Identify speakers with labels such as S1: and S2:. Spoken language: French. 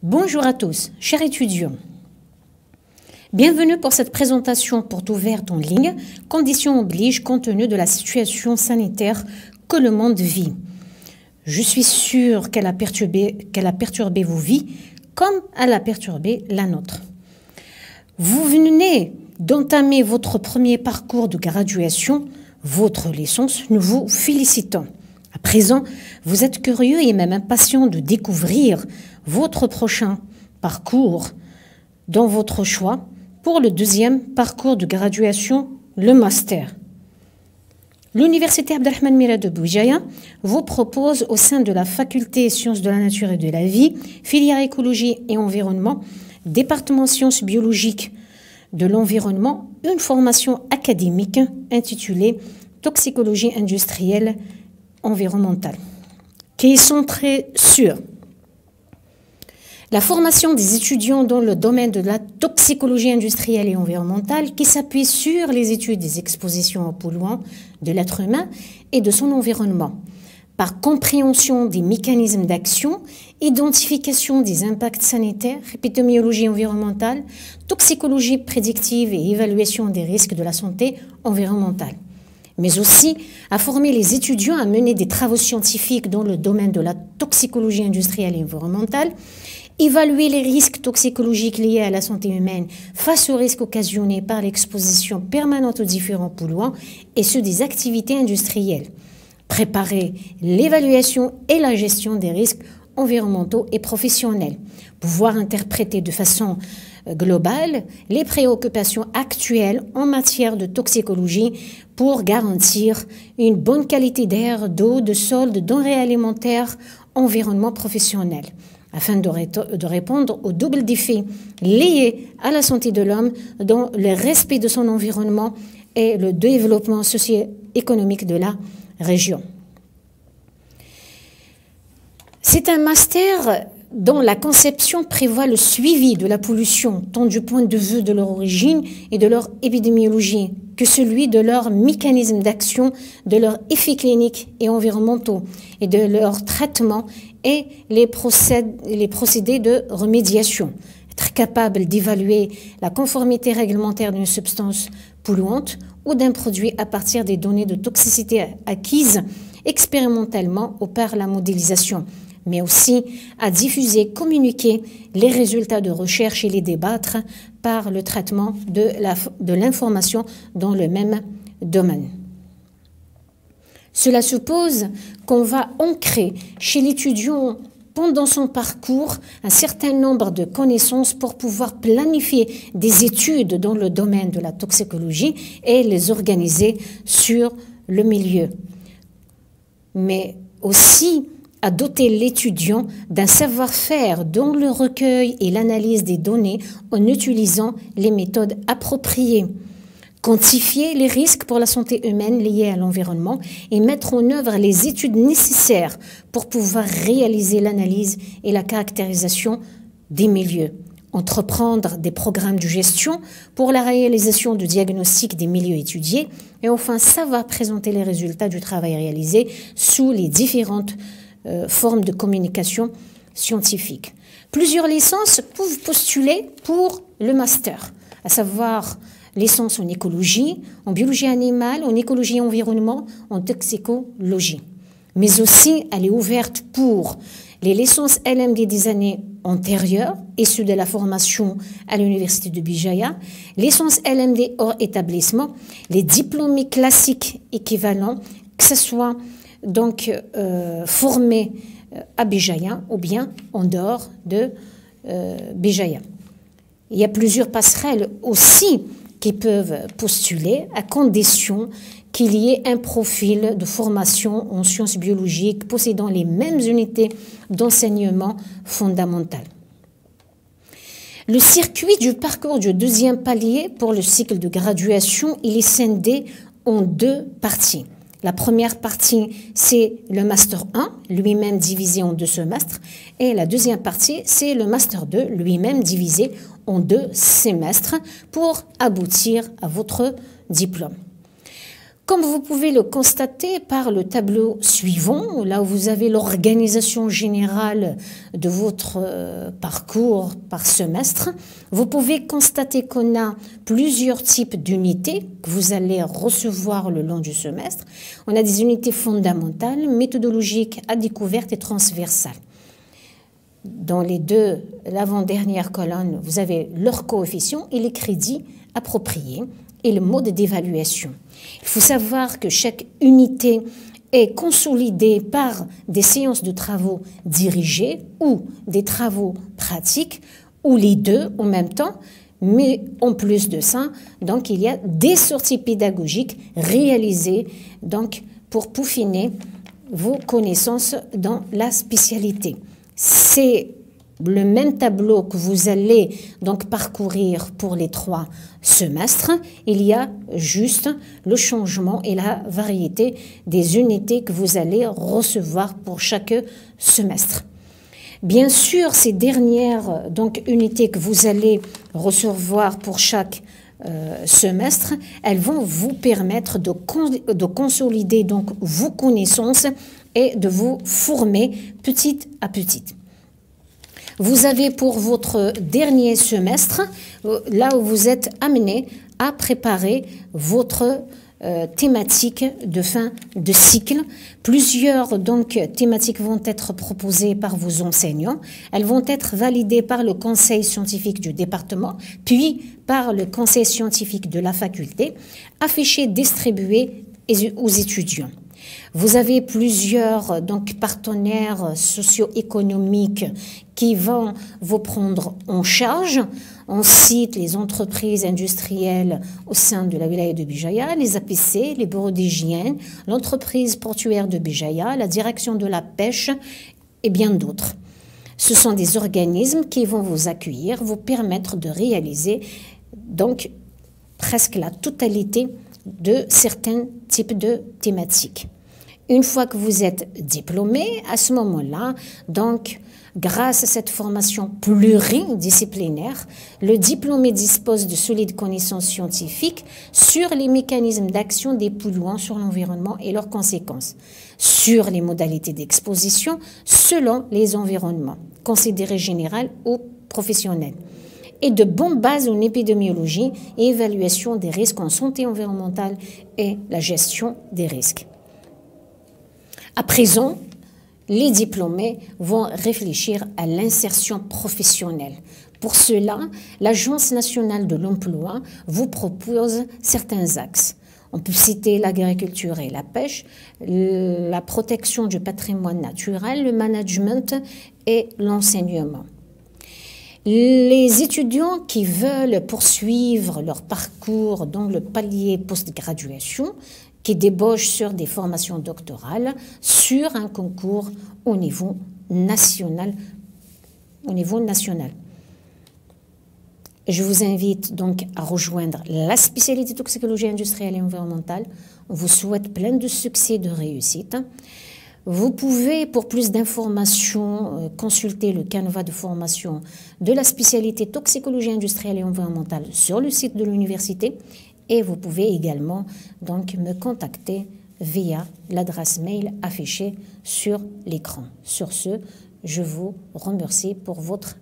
S1: Bonjour à tous, chers étudiants. Bienvenue pour cette présentation porte ouverte en ligne, conditions oblige compte tenu de la situation sanitaire que le monde vit. Je suis sûre qu'elle a perturbé vos vies comme elle a perturbé la nôtre. Vous venez d'entamer votre premier parcours de graduation, votre licence, nous vous félicitons. À présent, vous êtes curieux et même impatient de découvrir votre prochain parcours dans votre choix pour le deuxième parcours de graduation, le master. L'Université Abdelrahmane Mira de Boujaïa vous propose au sein de la faculté Sciences de la Nature et de la Vie, filière écologie et environnement, département sciences biologiques de l'environnement, une formation académique intitulée Toxicologie industrielle environnementale, qui est centrée sur la formation des étudiants dans le domaine de la toxicologie industrielle et environnementale qui s'appuie sur les études des expositions aux polluants de l'être humain et de son environnement, par compréhension des mécanismes d'action, identification des impacts sanitaires, épidémiologie environnementale, toxicologie prédictive et évaluation des risques de la santé environnementale, mais aussi à former les étudiants à mener des travaux scientifiques dans le domaine de la toxicologie industrielle et environnementale, évaluer les risques toxicologiques liés à la santé humaine face aux risques occasionnés par l'exposition permanente aux différents polluants et ceux des activités industrielles, préparer l'évaluation et la gestion des risques environnementaux et professionnels, pouvoir interpréter de façon globale les préoccupations actuelles en matière de toxicologie pour garantir une bonne qualité d'air, d'eau, de sol, de denrées alimentaires, environnement professionnel, afin de répondre aux doubles défis liés à la santé de l'homme dans le respect de son environnement et le développement socio-économique de la région. C'est un master dont la conception prévoit le suivi de la pollution, tant du point de vue de leur origine et de leur épidémiologie, que celui de leur mécanisme d'action, de leurs effets cliniques et environnementaux, et de leur traitement et les procédés de remédiation. Être capable d'évaluer la conformité réglementaire d'une substance polluante ou d'un produit à partir des données de toxicité acquises expérimentalement ou par la modélisation, mais aussi à diffuser, communiquer les résultats de recherche et les débattre par le traitement de l'information dans le même domaine. Cela suppose qu'on va ancrer chez l'étudiant pendant son parcours un certain nombre de connaissances pour pouvoir planifier des études dans le domaine de la toxicologie et les organiser sur le milieu. Mais aussi à doter l'étudiant d'un savoir-faire dans le recueil et l'analyse des données en utilisant les méthodes appropriées, quantifier les risques pour la santé humaine liés à l'environnement et mettre en œuvre les études nécessaires pour pouvoir réaliser l'analyse et la caractérisation des milieux, entreprendre des programmes de gestion pour la réalisation du diagnostic des milieux étudiés et enfin savoir présenter les résultats du travail réalisé sous les différentes formes de communication scientifique. Plusieurs licences peuvent postuler pour le master, à savoir licence en écologie, en biologie animale, en écologie et environnement, en toxicologie. Mais aussi, elle est ouverte pour les licences LMD des années antérieures, issues de la formation à l'Université de Boujaïa, licences LMD hors établissement, les diplômés classiques équivalents, que ce soit donc formés à Boujaïa ou bien en dehors de Boujaïa. Il y a plusieurs passerelles aussi qui peuvent postuler à condition qu'il y ait un profil de formation en sciences biologiques possédant les mêmes unités d'enseignement fondamentales. Le circuit du parcours du deuxième palier pour le cycle de graduation, il est scindé en deux parties. La première partie, c'est le Master 1, lui-même divisé en 2 semestres. Et la deuxième partie, c'est le Master 2, lui-même divisé en 2 semestres pour aboutir à votre diplôme. Comme vous pouvez le constater par le tableau suivant, là où vous avez l'organisation générale de votre parcours par semestre, vous pouvez constater qu'on a plusieurs types d'unités que vous allez recevoir le long du semestre. On a des unités fondamentales, méthodologiques, à découverte et transversales. Dans les deux, l'avant-dernière colonne, vous avez leurs coefficients et les crédits appropriés et le mode d'évaluation. Il faut savoir que chaque unité est consolidée par des séances de travaux dirigés ou des travaux pratiques ou les deux en même temps, mais en plus de ça, donc il y a des sorties pédagogiques réalisées donc pour peaufiner vos connaissances dans la spécialité. C'est le même tableau que vous allez donc parcourir pour les 3 semestres. Il y a juste le changement et la variété des unités que vous allez recevoir pour chaque semestre. Bien sûr, ces dernières donc, unités que vous allez recevoir pour chaque semestre, elles vont vous permettre de consolider donc vos connaissances et de vous former petit à petit. Vous avez pour votre dernier semestre, là où vous êtes amené à préparer votre thématique de fin de cycle. Plusieurs donc thématiques vont être proposées par vos enseignants. Elles vont être validées par le conseil scientifique du département, puis par le conseil scientifique de la faculté, affichées, distribuées aux étudiants. Vous avez plusieurs donc, partenaires socio-économiques qui vont vous prendre en charge. On cite les entreprises industrielles au sein de la wilaya de Bijaya, les APC, les bureaux d'hygiène, l'entreprise portuaire de Bijaya, la direction de la pêche et bien d'autres. Ce sont des organismes qui vont vous accueillir, vous permettre de réaliser donc presque la totalité de certains types de thématiques. Une fois que vous êtes diplômé, à ce moment-là, donc, grâce à cette formation pluridisciplinaire, le diplômé dispose de solides connaissances scientifiques sur les mécanismes d'action des polluants sur l'environnement et leurs conséquences, sur les modalités d'exposition selon les environnements, considérés généraux ou professionnels, et de bonnes bases en épidémiologie et évaluation des risques en santé environnementale et la gestion des risques. À présent, les diplômés vont réfléchir à l'insertion professionnelle. Pour cela, l'Agence nationale de l'emploi vous propose certains axes. On peut citer l'agriculture et la pêche, la protection du patrimoine naturel, le management et l'enseignement. Les étudiants qui veulent poursuivre leur parcours dans le palier post-graduation, qui débauchent sur des formations doctorales, sur un concours au niveau national. Je vous invite donc à rejoindre la spécialité toxicologie industrielle et environnementale. On vous souhaite plein de succès et de réussite. Vous pouvez, pour plus d'informations, consulter le canevas de formation de la spécialité toxicologie industrielle et environnementale sur le site de l'université. Et vous pouvez également donc me contacter via l'adresse mail affichée sur l'écran. Sur ce, je vous remercie pour votre